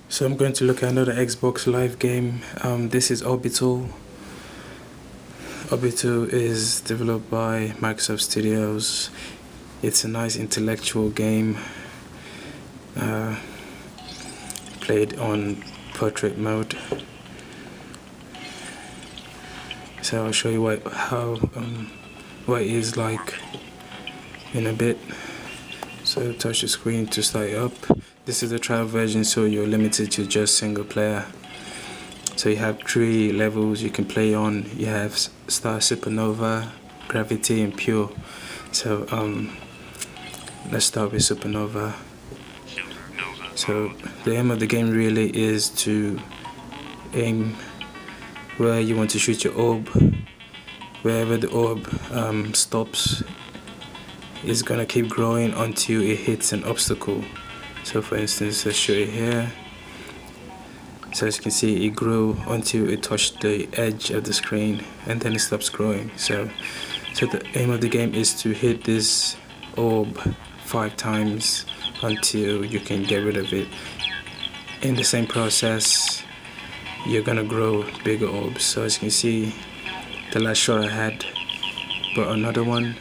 So I'm going to look at another Xbox Live game. This is Orbital. Orbital is developed by Microsoft Studios. It's a nice intellectual game, played on portrait mode. So I'll show you what it is like in a bit. So touch the screen to start it up. This is the trial version, so you're limited to just single player. So you have 3 levels you can play on. You have Star, Supernova, Gravity, and Pure. So let's start with Supernova. So the aim of the game really is to aim where you want to shoot your orb. Wherever the orb stops, it's gonna keep growing until it hits an obstacle. So for instance, let's show it here. So as you can see, it grew until it touched the edge of the screen, and then it stops growing. So the aim of the game is to hit this orb 5 times until you can get rid of it. In the same process, you're gonna grow bigger orbs. So as you can see, the last shot I had brought another one.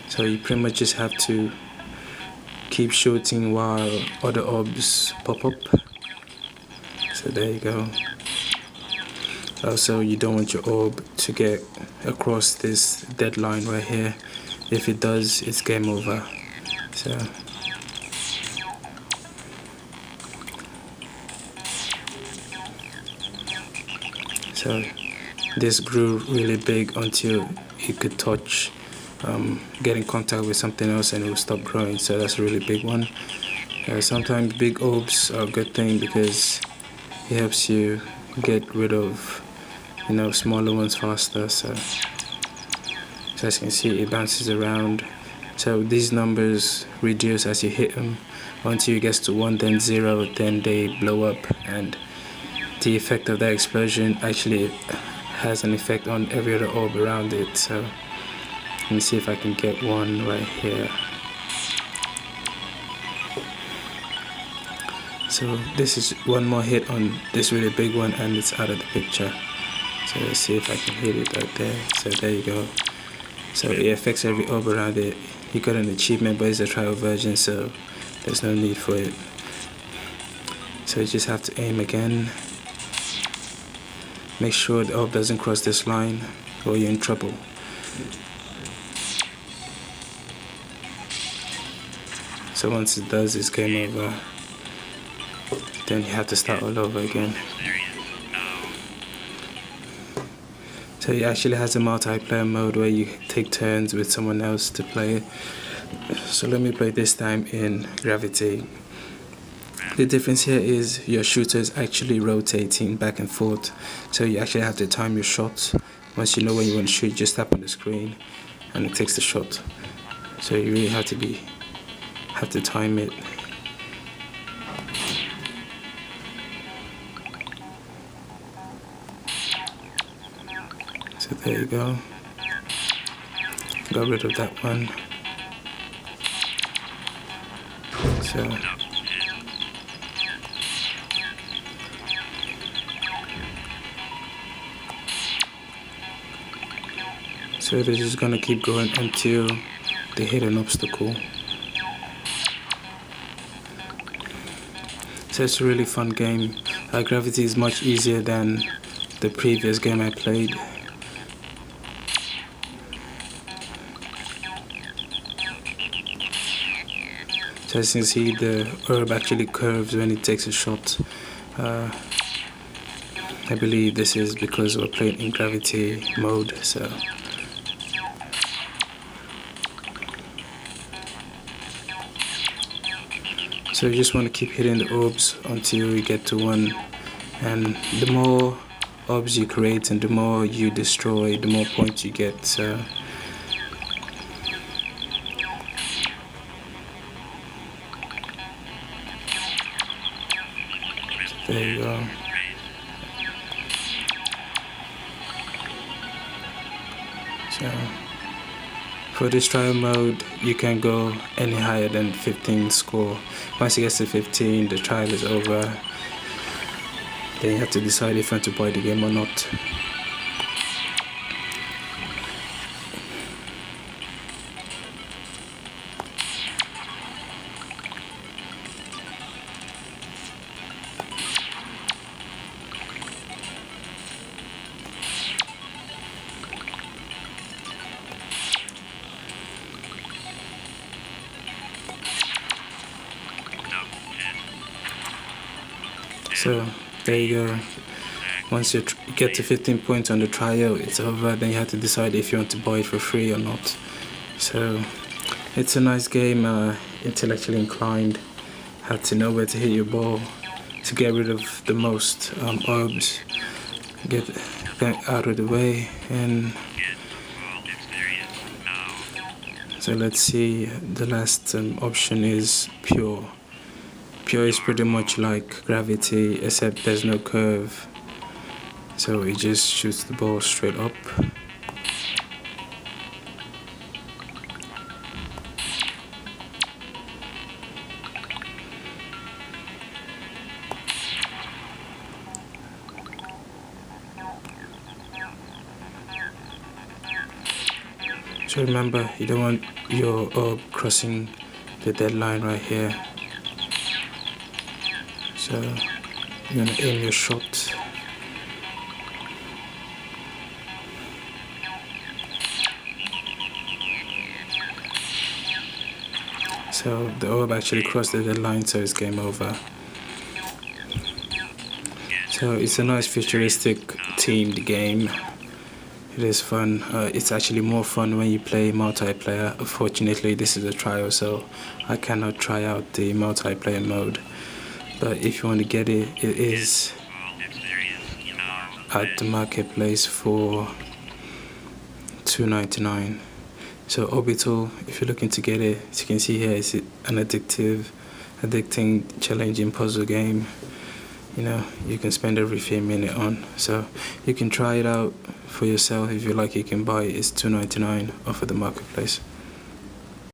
So you pretty much just have to keep shooting while other orbs pop up. So there you go. Also, you don't want your orb to get across this deadline right here. If it does, it's game over. So this grew really big until it could touch, get in contact with something else, and it will stop growing. So that's a really big one. Sometimes big orbs are a good thing because it helps you get rid of, smaller ones faster. So as you can see, it bounces around. So these numbers reduce as you hit them until it gets to 1, then 0, then they blow up, and the effect of that explosion actually has an effect on every other orb around it. So let me see if I can get one right here. So this is one more hit on this really big one, and it's out of the picture. So let's see if I can hit it right there. So there you go. So it affects every orb around it. You got an achievement, but it's a trial version, so there's no need for it. So you just have to aim again. Make sure the orb doesn't cross this line or you're in trouble. So once it does, it's game over. Then you have to start all over again. So it actually has a multiplayer mode where you take turns with someone else to play it. So let me play this time in Gravity. The difference here is your shooter is actually rotating back and forth. So you actually have to time your shots. Once you know when you want to shoot, just tap on the screen and it takes the shot. So you really have to time it. So there you go. Got rid of that one. So they're just gonna keep going until they hit an obstacle. So it's a really fun game. Gravity is much easier than the previous game I played. So as you can see, the orb actually curves when it takes a shot. I believe this is because we're playing in Gravity mode. So you just want to keep hitting the orbs until you get to 1, and the more orbs you create and the more you destroy, the more points you get. So there you go. So for this trial mode, you can go any higher than 15 score. Once it gets to 15, the trial is over. Then you have to decide if you want to buy the game or not. So there you go. Once you get to 15 points on the trial, it's over. Then you have to decide if you want to buy it for free or not. So it's a nice game, intellectually inclined. Have to know where to hit your ball to get rid of the most orbs, get them out of the way. And so let's see, the last option is pure. Pure is pretty much like gravity, except there's no curve. So it just shoots the ball straight up. So remember, you don't want your orb crossing the deadline right here. So you're gonna aim your shot. So the orb actually crossed the deadline, so it's game over. So it's a nice futuristic themed game. It is fun. It's actually more fun when you play multiplayer. Unfortunately, this is a trial, so I cannot try out the multiplayer mode. But if you want to get it, it is at the marketplace for $2.99. So Orbital, if you're looking to get it, as you can see here, it's an addicting, challenging puzzle game. You know, you can spend every few minutes on. So you can try it out for yourself. If you like, you can buy it. It's $2.99 off of the marketplace.